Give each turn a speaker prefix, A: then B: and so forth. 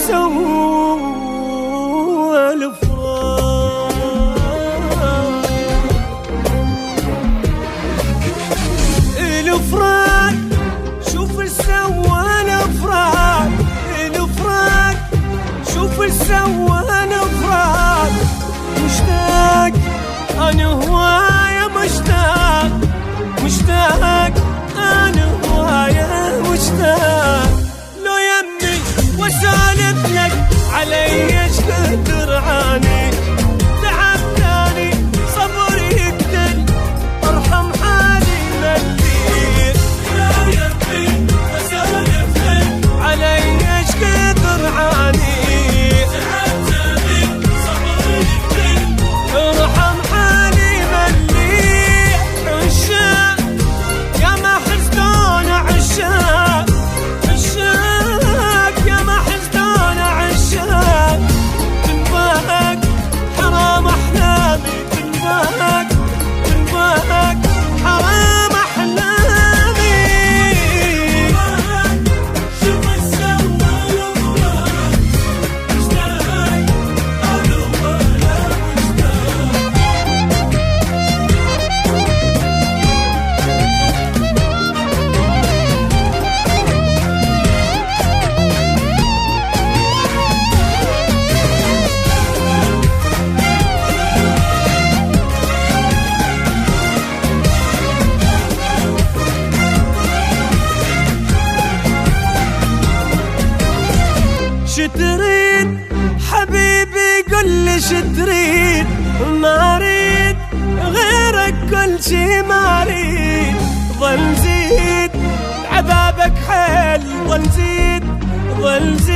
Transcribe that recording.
A: سوى الفراق. الفراق شوف ايش سوى الفراق. الفراق شوف ايش سوى الفراق. مشتاق انا هواية مشتاق، مشتاق انا هواية مشتاق. لو يمي واسالف لك علي ايش كثر عاني، تعبتني صبري يقتل ارحم حالي مدير. لو يمي واسالف لك علي ايش كثر عاني، تعبتني صبري يقتل ارحم حالي مدير. عشاق يا ما حزنون عشاق، عشاق يا ما حزنون عشاق. تنبهك حرام احلامي، تنبهك تنبهك حرام احلامي. شوف ايش سوى الفراق. مشتاق انا ويا شتريد حبيبي قل لي شتريد، ما اريد غيرك كل شي ما اريد. ظل زيد عذابك حيل، ظل زيد ظل زيد